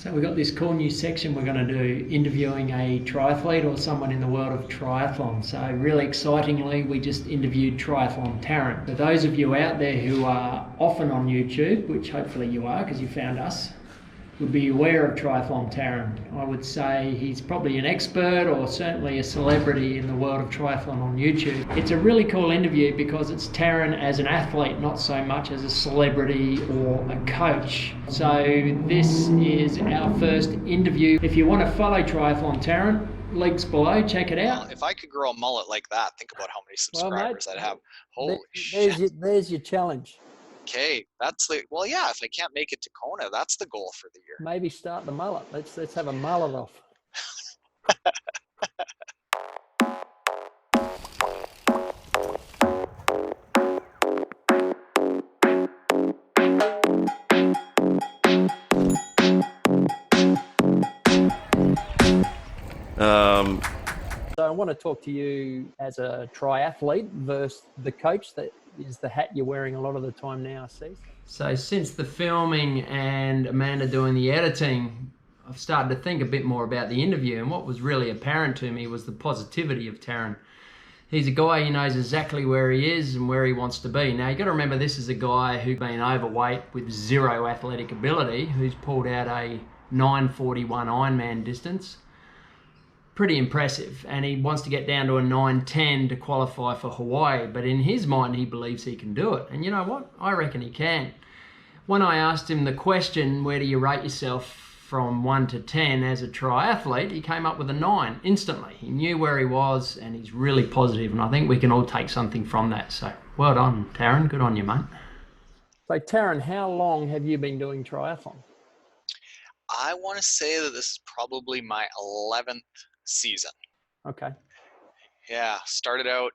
So we've got this cool new section we're going to do, interviewing a triathlete or someone in the world of triathlon. So really excitingly, we just interviewed Triathlon Taren. For those of you out there who are often on YouTube, which hopefully you are because you found us, would be aware of Triathlon Taren. I would say he's probably an expert or certainly a celebrity in the world of triathlon on YouTube. It's a really cool interview because it's Taren as an athlete, not so much as a celebrity or a coach. So this is our first interview. If you want to follow Triathlon Taren, links below, check it out. Well, if I could grow a mullet like that, think about how many subscribers I'd have. Holy there's shit. there's your challenge. Okay, that's the, well, yeah, if I can't make it to Kona, that's the goal for the year. Maybe start the mullet. Let's have a mullet off. So I want to talk to you as a triathlete versus the coach. That is the hat you're wearing a lot of the time now, I see. So since the filming and Amanda doing the editing, I've started to think a bit more about the interview, and what was really apparent to me was the positivity of Taren. He's a guy who knows exactly where he is and where he wants to be. Now, you've got to remember, this is a guy who's been overweight with zero athletic ability, who's pulled out a 9:41 Ironman distance. Pretty impressive, and he wants to get down to a 9:10 to qualify for Hawaii, but in his mind he believes he can do it, and you know what, I reckon he can. When I asked him the question, where do you rate yourself from 1 to 10 as a triathlete, he came up with a 9 instantly. He knew where he was, and he's really positive, and I think we can all take something from that. So well done, Taren, good on you, mate. So Taren, how long have you been doing triathlon? I want to say that this is probably my 11th season. Okay. Yeah, started out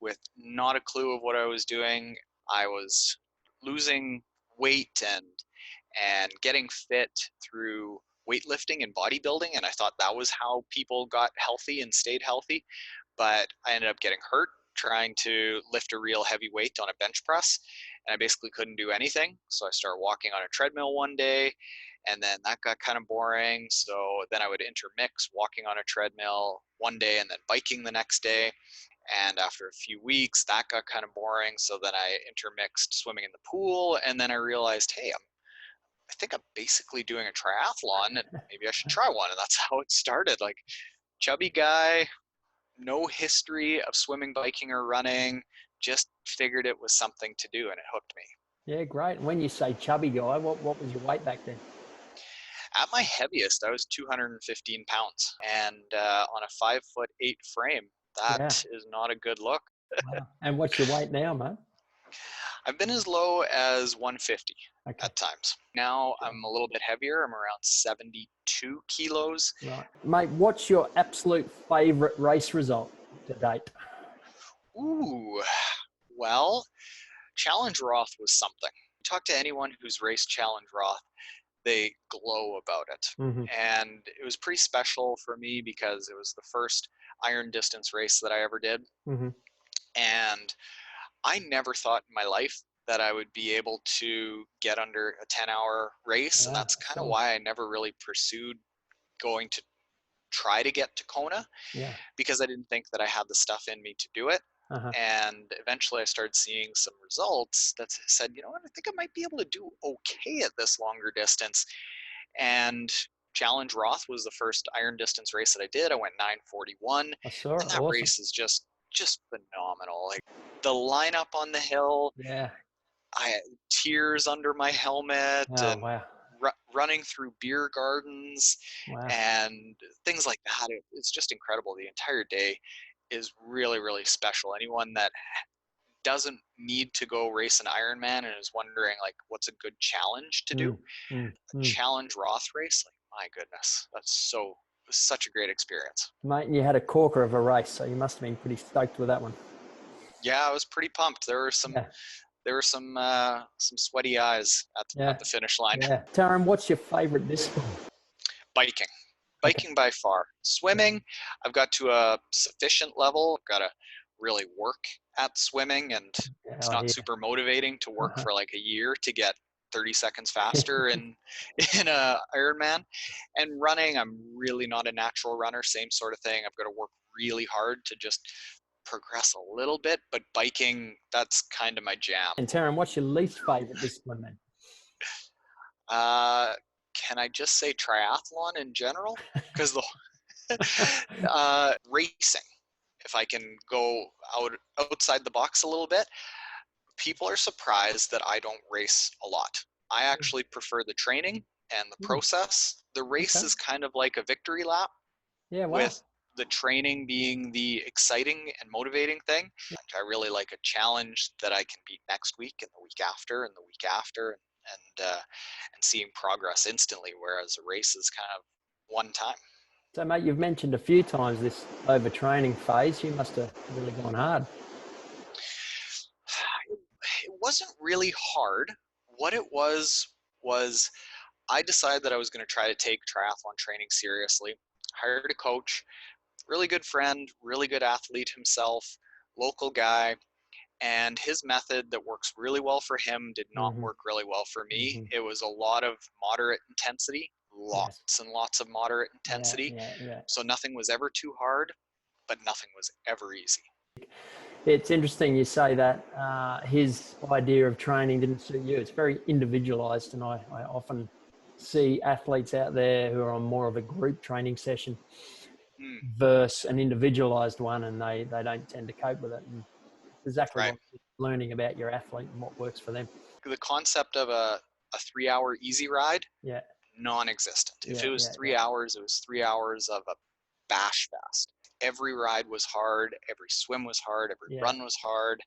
with not a clue of what I was doing. I was losing weight and getting fit through weightlifting and bodybuilding, and I thought that was how people got healthy and stayed healthy. But I ended up getting hurt trying to lift a real heavy weight on a bench press, and I basically couldn't do anything. So I started walking on a treadmill one day, and then that got kind of boring. So then I would intermix walking on a treadmill one day and then biking the next day. And after a few weeks, that got kind of boring. So then I intermixed swimming in the pool, and then I realized, hey, I think I'm basically doing a triathlon, and maybe I should try one. And that's how it started. Like, chubby guy, no history of swimming, biking, or running, just figured it was something to do, and it hooked me. Yeah, great. When you say chubby guy, what was your weight back then? At my heaviest, I was 215 pounds, and on a 5'8" frame, that is not a good look. Wow. And what's your weight now, mate? I've been as low as 150 at times. Now I'm a little bit heavier. I'm around 72 kilos. Right. Mate, what's your absolute favorite race result to date? Ooh, well, Challenge Roth was something. Talk to anyone who's raced Challenge Roth, they glow about it. Mm-hmm. And it was pretty special for me because it was the first iron distance race that I ever did. Mm-hmm. And I never thought in my life that I would be able to get under a 10-hour race. And that's kind of why I never really pursued going to try to get to Kona, because I didn't think that I had the stuff in me to do it. Uh-huh. And eventually I started seeing some results that said, you know what, I think I might be able to do okay at this longer distance. And Challenge Roth was the first iron distance race that I did. I went 9:41. I saw it. And that race is just phenomenal. Like, the lineup on the hill, I had tears under my helmet, and running through beer gardens and things like that. It's just incredible. The entire day is really, really special. Anyone that doesn't need to go race an Ironman and is wondering, like, what's a good challenge to do, Challenge Roth race, like, my goodness, that's such a great experience. Mate, and you had a corker of a race, so you must have been pretty stoked with that one. Yeah, I was pretty pumped. There were some sweaty eyes at the finish line. Yeah. Taren, what's your favorite discipline? Biking by far. Swimming, I've got to a sufficient level. I've got to really work at swimming, and it's not super motivating to work for like a year to get 30 seconds faster in a Ironman. And running, I'm really not a natural runner. Same sort of thing. I've got to work really hard to just progress a little bit. But biking, that's kind of my jam. And Taren, what's your least favorite discipline then? Can I just say triathlon in general? Because the racing, if I can go outside the box a little bit, people are surprised that I don't race a lot. I actually prefer the training and the process. The race is kind of like a victory lap, with the training being the exciting and motivating thing. I really like a challenge that I can beat next week and the week after and the week after, and seeing progress instantly, whereas a race is kind of one time. So, mate, you've mentioned a few times this overtraining phase. You must have really gone hard. It wasn't really hard. What it was I decided that I was going to try to take triathlon training seriously. Hired a coach, really good friend, really good athlete himself, local guy, and his method that works really well for him did not work really well for me. It was a lot of moderate intensity, lots and lots of moderate intensity. So nothing was ever too hard, but nothing was ever easy. It's interesting you say that his idea of training didn't suit you. It's very individualized, and I often see athletes out there who are on more of a group training session versus an individualized one, and they don't tend to cope with it. And exactly what you're learning about your athlete and what works for them. The concept of a 3-hour easy ride, non-existent. If it was 3 hours, it was 3 hours of a bash fest. Every ride was hard, every swim was hard, every run was hard.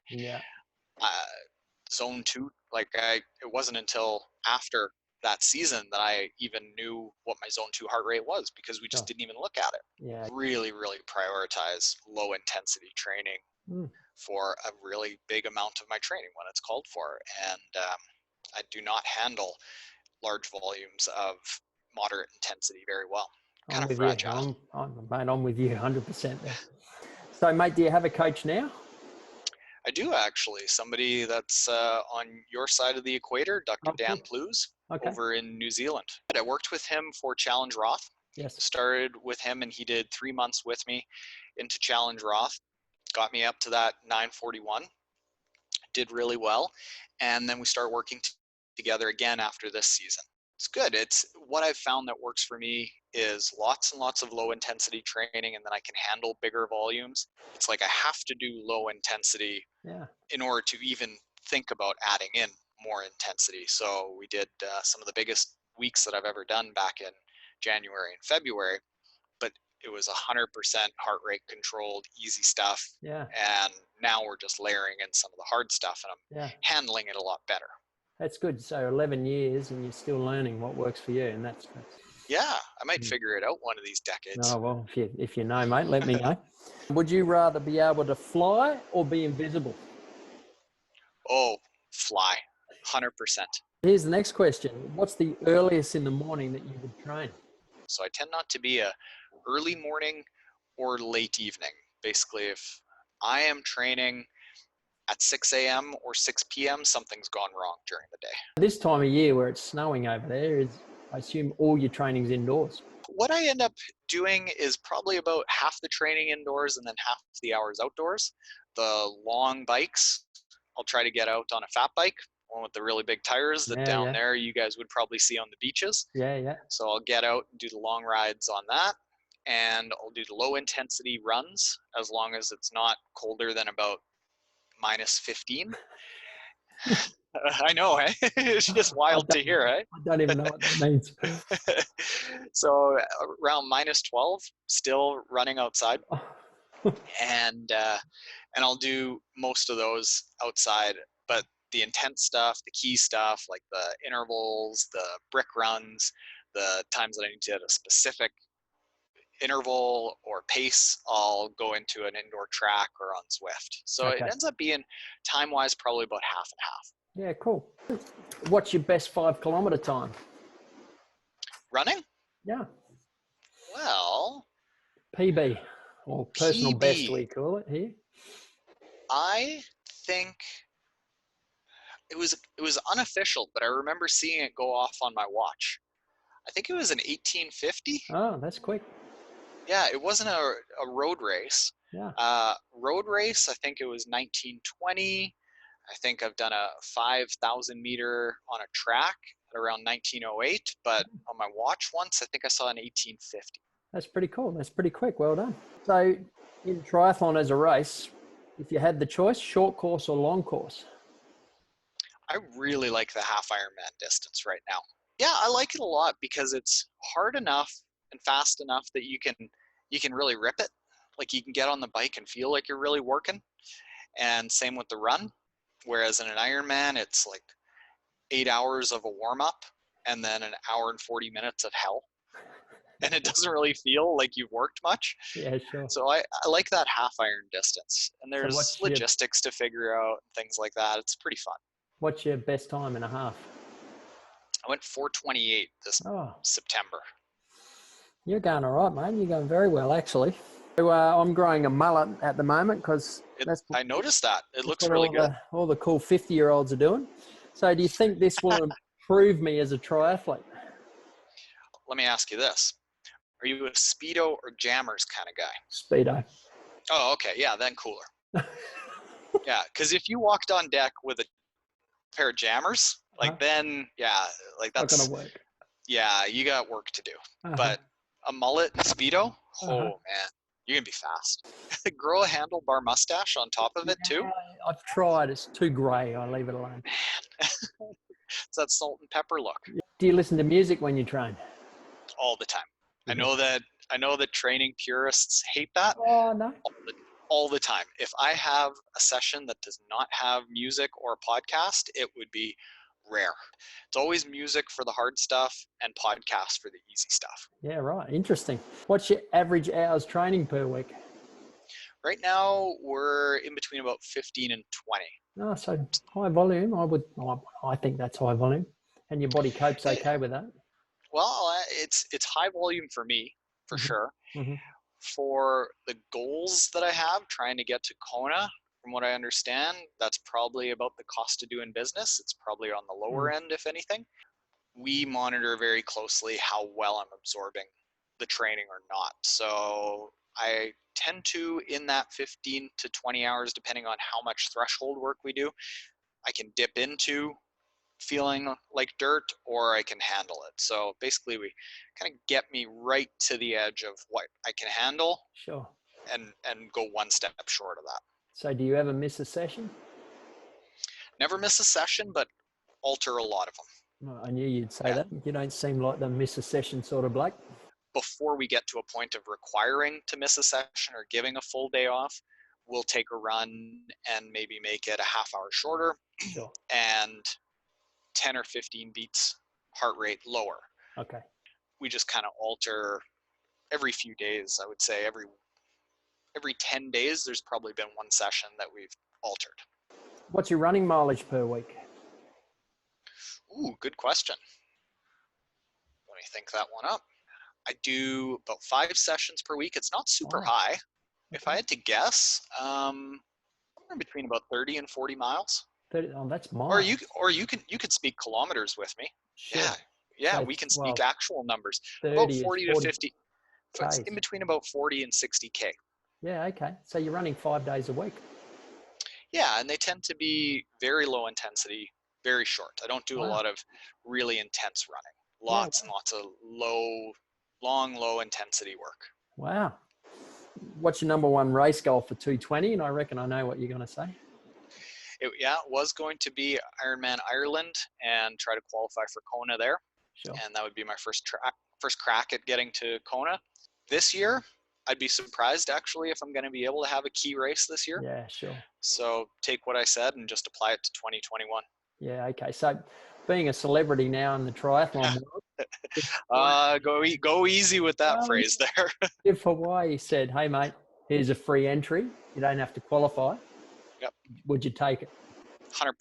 Zone 2, it wasn't until after that season that I even knew what my zone 2 heart rate was, because we just didn't even look at it. Really, really prioritize low intensity training for a really big amount of my training when it's called for. And I do not handle large volumes of moderate intensity very well. Kind of fragile. I'm with you 100% there. So, mate, do you have a coach now? I do, actually. Somebody that's on your side of the equator, Dr. Dan Plews, over in New Zealand. I worked with him for Challenge Roth. Started with him, and he did 3 months with me into Challenge Roth. Got me up to that 941. Did really well. And then we started working together again after this season. It's good. It's what I've found that works for me is lots and lots of low intensity training, and then I can handle bigger volumes. It's like I have to do low intensity in order to even think about adding in more intensity. So we did some of the biggest weeks that I've ever done back in January and February, but it was 100% heart rate controlled, easy stuff. And now we're just layering in some of the hard stuff, and I'm handling it a lot better. That's good. So 11 years and you're still learning what works for you, and that's I might figure it out one of these decades. Oh, well, if you know, mate, let me know. Would you rather be able to fly or be invisible? Oh, fly, 100%. Here's the next question. What's the earliest in the morning that you would train? So I tend not to be a early morning or late evening. Basically, if I am training at 6 a.m. or 6 p.m., something's gone wrong during the day. This time of year where it's snowing over there, I assume all your training's indoors. What I end up doing is probably about half the training indoors and then half the hours outdoors. The long bikes, I'll try to get out on a fat bike, one with the really big tires that down there you guys would probably see on the beaches. So I'll get out and do the long rides on that, and I'll do the low intensity runs as long as it's not colder than about minus 15. I know, eh? It's just wild to hear, eh? I don't even know what that means. So around minus 12, still running outside. And I'll do most of those outside, but the intense stuff, the key stuff, like the intervals, the brick runs, the times that I need to hit a specific interval or pace, I'll go into an indoor track or on Zwift. So it ends up being time-wise probably about half and half. Yeah, cool. What's your best 5 kilometer time? Running? Yeah. Well, PB, or personal best we call it here. I think it was unofficial, but I remember seeing it go off on my watch. I think it was an 1850. Oh, that's quick. Yeah, it wasn't a road race. Yeah. Road race, I think it was 1920. I think I've done a 5,000 meter on a track at around 1908, but on my watch once, I think I saw an 1850. That's pretty cool. That's pretty quick. Well done. So in triathlon as a race, if you had the choice, short course or long course? I really like the half Ironman distance right now. Yeah, I like it a lot because it's hard enough and fast enough that you can really rip it. Like you can get on the bike and feel like you're really working. And same with the run. Whereas in an Ironman, it's like 8 hours of a warm up and then an hour and 40 minutes of hell. And it doesn't really feel like you've worked much. Yeah, sure. So I like that half iron distance. And there's what's logistics to figure out, things like that. It's pretty fun. What's your best time in a half? I went 4:28 this September. You're going all right, mate. You're going very well, actually. So, I'm growing a mullet at the moment because I noticed that. It looks really good. All the cool 50-year-olds are doing. So do you think this will improve me as a triathlete? Let me ask you this. Are you a Speedo or Jammers kind of guy? Speedo. Oh, okay. Yeah, then cooler. Yeah, because if you walked on deck with a pair of Jammers, like then, yeah, like that's not gonna work. Yeah, you got work to do. But a mullet and Speedo, oh man, you're gonna be fast. Grow a handlebar mustache on top of it too. I've tried. It's too grey. I leave it alone. Man, it's that salt and pepper look. Do you listen to music when you train? All the time. I know that training purists hate that. Oh no. All the time. If I have a session that does not have music or a podcast, it would be rare. It's always music for the hard stuff and podcasts for the easy stuff. Yeah, right. Interesting. What's your average hours training per week? Right now, we're in between about 15 and 20. Oh, so high volume. I think that's high volume. And your body copes okay with that? Well, it's high volume for me, for sure. Mm-hmm. For the goals that I have, trying to get to Kona, from what I understand, that's probably about the cost of doing business. It's probably on the lower end, if anything. We monitor very closely how well I'm absorbing the training or not. So I tend to, in that 15 to 20 hours, depending on how much threshold work we do, I can dip into feeling like dirt or I can handle it. So basically we kind of get me right to the edge of what I can handle. Sure. And go one step short of that. So do you ever miss a session? Never miss a session, but alter a lot of them. Well, I knew you'd say that. You don't seem like the miss a session sort of bloke. Before we get to a point of requiring to miss a session or giving a full day off, we'll take a run and maybe make it a half hour shorter. Sure. And 10 or 15 beats heart rate lower. Okay. We just kind of alter every few days. I would say every 10 days, there's probably been one session that we've altered. What's your running mileage per week? Ooh, good question. Let me think that one up. I do about 5 sessions per week. It's not super high. Okay. If I had to guess, in between about 30 and 40 miles. 30, that's miles. Or you could speak kilometers with me. Sure. Yeah, so we can speak actual numbers. 30 about 40 to 50. So it's in between about 40 and 60K. Yeah, okay. So you're running 5 days a week. Yeah, and they tend to be very low intensity, very short. I don't do a lot of really intense running. Lots and lots of long, low intensity work. Wow. What's your number one race goal for 220? And I reckon I know what you're going to say. It was going to be Ironman Ireland and try to qualify for Kona there. Sure. And that would be my first crack at getting to Kona. This year, I'd be surprised actually if I'm going to be able to have a key race this year. Yeah, sure. So take what I said and just apply it to 2021. Yeah, okay. So being a celebrity now in the triathlon world. Go easy with that phrase there. If Hawaii said, hey mate, here's a free entry, you don't have to qualify. Yep. Would you take it? 100%.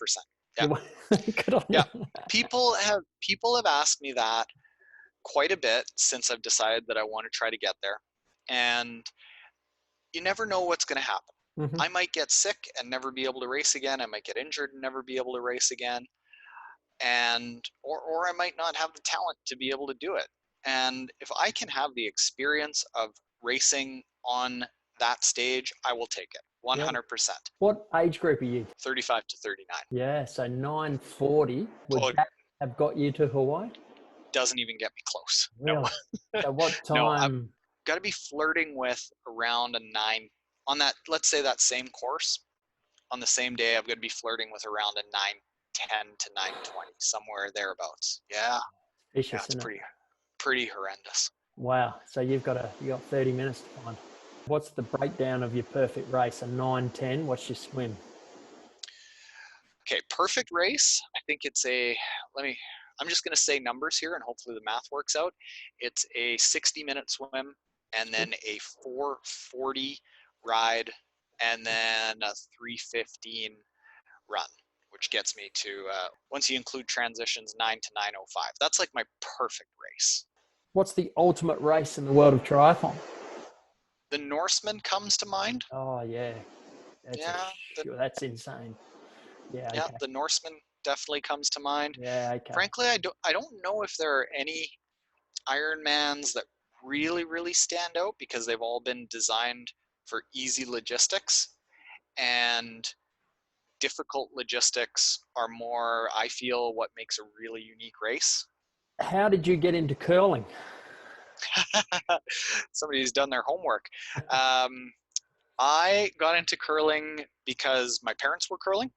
Yeah. Good on yeah. you. People have asked me that quite a bit since I've decided that I want to try to get there. And you never know what's going to happen. Mhm. I might get sick and never be able to race again. I might get injured and never be able to race again. And or I might not have the talent to be able to do it. And if I can have the experience of racing on that stage, I will take it Yeah. 100%. What age group are you? 35 to 39. Yeah, so 940. Would Oh, that have got you to Hawaii? doesn't even get me close. Really? So what No, I've time? got to be flirting with around a 9 on that, let's say that same course. On the same day, I've got to be flirting with around a 9:10 to 9:20, somewhere thereabouts. Yeah, Vicious, it's isn't it? pretty horrendous. Wow. So you got 30 minutes to find. What's the breakdown of your perfect race? A 9:10. What's your swim? Okay, perfect race. I think it's I'm just going to say numbers here and hopefully the math works out. It's a 60-minute swim and then a 4:40 ride and then a 3:15 run, which gets me to, once you include transitions, 9 to 9:05. That's like my perfect race. What's the ultimate race in the world of triathlon? The Norseman comes to mind. Oh yeah, Yeah, that's insane. Yeah. yeah, Okay. the Norseman definitely comes to mind. Yeah. Okay. Frankly, I don't know if there are any Ironmans that really stand out because they've all been designed for easy logistics, and difficult logistics are more, I feel, what makes a really unique race. How did you get into curling? Somebody's done their homework. I got into curling because my parents were curling,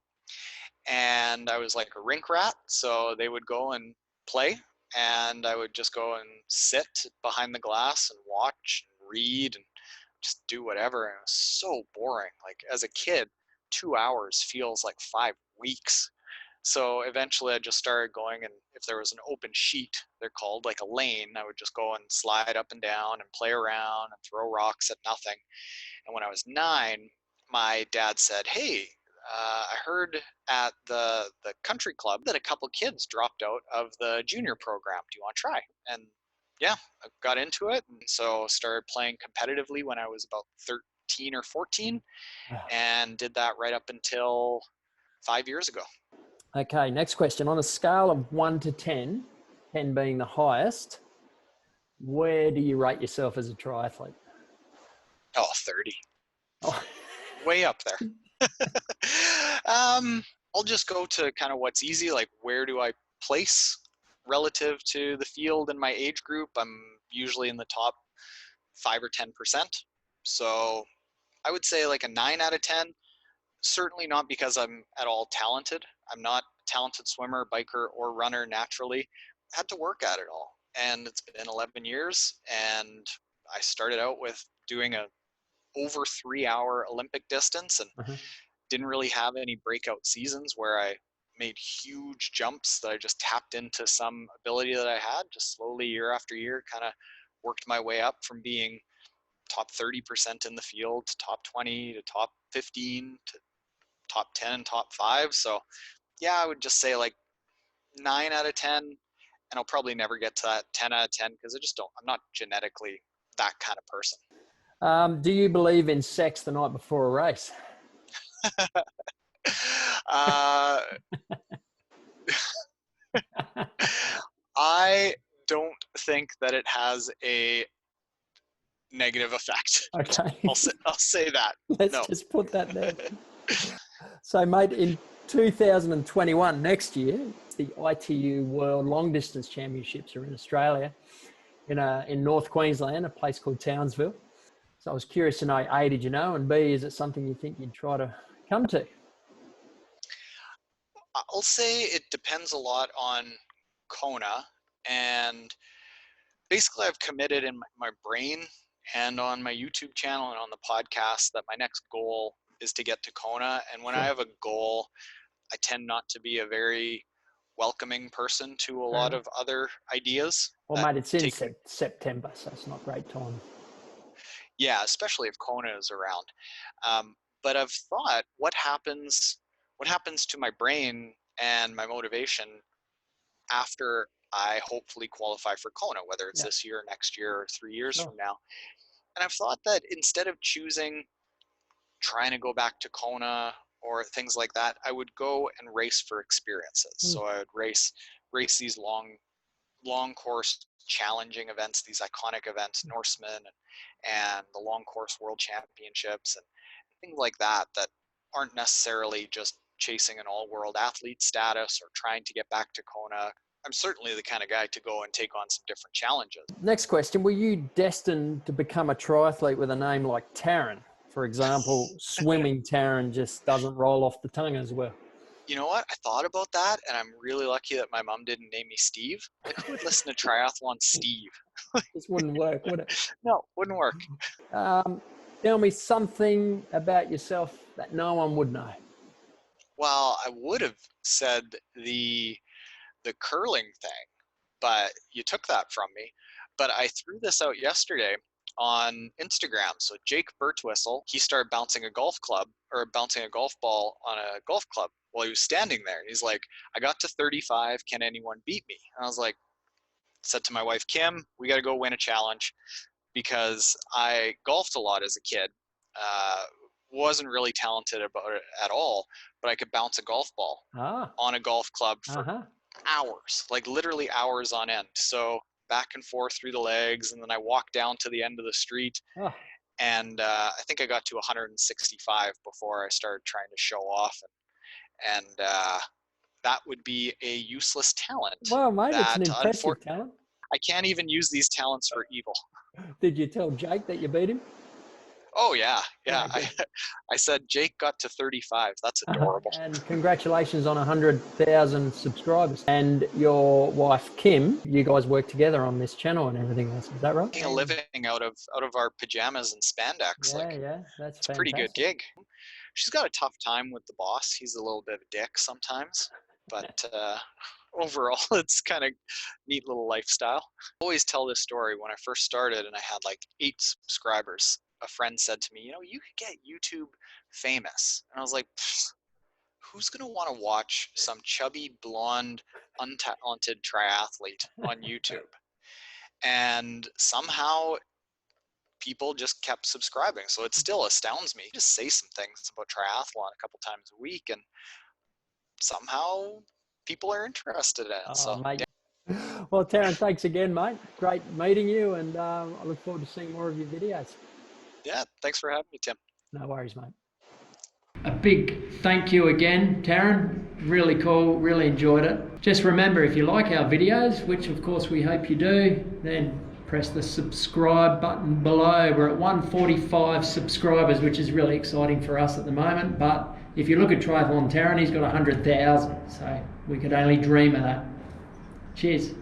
and I was like a rink rat. So they would go and play, and I would just go and sit behind the glass and watch and read and just do whatever. And it was so boring. Like as a kid, 2 hours feels like 5 weeks. So eventually I just started going, and if there was an open sheet, they're called, like a lane, I would just go and slide up and down and play around and throw rocks at nothing. And when I was 9, my dad said, "Hey, I heard at the country club that a couple kids dropped out of the junior program. Do you want to try?" And yeah, I got into it, and so started playing competitively when I was about 13 or 14, and did that right up until 5 years ago. Okay, next question. On a scale of 1 to 10, 10 being the highest, where do you rate yourself as a triathlete? Oh, 30. Oh, Way up there. I'll just go to kind of what's easy, like where do I place relative to the field in my age group. I'm usually in the top 5 or 10%. So I would say like a 9 out of 10. Certainly not because I'm at all talented. I'm not a talented swimmer, biker, or runner naturally. I had to work at it all. And it's been 11 years. And I started out with doing a over 3 hour Olympic distance and uh-huh. didn't really have any breakout seasons where I made huge jumps that I just tapped into some ability that I had. Just slowly, year after year, kind of worked my way up from being top 30% in the field to top 20 to top 15 to top 10, top 5. So yeah, I would just say like 9 out of 10. And I'll probably never get to that 10 out of 10 because I'm not genetically that kind of person. Do you believe in sex the night before a race? I don't think that it has a negative effect. Okay. I'll say that. Let's just put that there. So, mate, in 2021, next year, the ITU World Long Distance Championships are in Australia, in North Queensland, a place called Townsville. So I was curious to know, A, did you know? And B, is it something you think you'd try to come to? I'll say it depends a lot on Kona. And basically, I've committed in my brain and on my YouTube channel and on the podcast that my next goal is to get to Kona. And when I have a goal, I tend not to be a very welcoming person to a lot of other ideas. Well, mate, it's in September, so it's not a great time. Yeah, especially if Kona is around. But I've thought, what happens to my brain and my motivation after I hopefully qualify for Kona, whether it's this year, next year, or 3 years from now. And I've thought that instead of choosing trying to go back to Kona or things like that, I would go and race for experiences. So I would race these long course challenging events, these iconic events, Norseman and the long course world championships and things like that aren't necessarily just chasing an all-world athlete status or trying to get back to Kona. I'm certainly the kind of guy to go and take on some different challenges. Next question, were you destined to become a triathlete with a name like Taren? For example, swimming Taren just doesn't roll off the tongue as well. You know what? I thought about that, and I'm really lucky that my mom didn't name me Steve. Like, who would listen to Triathlon Steve? This wouldn't work, would it? No, wouldn't work. Tell me something about yourself that no one would know. Well, I would have said the curling thing, but you took that from me. But I threw this out yesterday on Instagram. So Jake Birtwistle, he started bouncing a golf ball on a golf club while he was standing there. And he's like, I got to 35. Can anyone beat me? And I was like, said to my wife, Kim, we got to go win a challenge, because I golfed a lot as a kid. Wasn't really talented about it at all, but I could bounce a golf ball on a golf club for hours, like literally hours on end. So back and forth through the legs, and then I walked down to the end of the street, and I think I got to 165 before I started trying to show off, and that would be a useless talent. Well, mate, it's an impressive talent. I can't even use these talents for evil. Did you tell Jake that you beat him? Oh yeah. I said Jake got to 35. That's adorable. And congratulations on 100,000 subscribers. And your wife Kim, you guys work together on this channel and everything else. Is that right? Making a living out of our pajamas and spandex. Yeah, that's it's a pretty good gig. She's got a tough time with the boss. He's a little bit of a dick sometimes, but overall, it's kind of neat little lifestyle. I always tell this story. When I first started and I had like 8 subscribers, a friend said to me, you could get YouTube famous. And I was like, who's going to want to watch some chubby, blonde, untalented triathlete on YouTube? And somehow people just kept subscribing. So it still astounds me. Just say some things about triathlon a couple times a week, and somehow people are interested in it. So, mate. Well, Taren, thanks again, mate. Great meeting you, and I look forward to seeing more of your videos. Yeah, thanks for having me, Tim. No worries, mate. A big thank you again, Taren. Really cool, really enjoyed it. Just remember, if you like our videos, which of course we hope you do, then press the subscribe button below. We're at 145 subscribers, which is really exciting for us at the moment. But if you look at Triathlon Taren, he's got 100,000. So we could only dream of that. Cheers.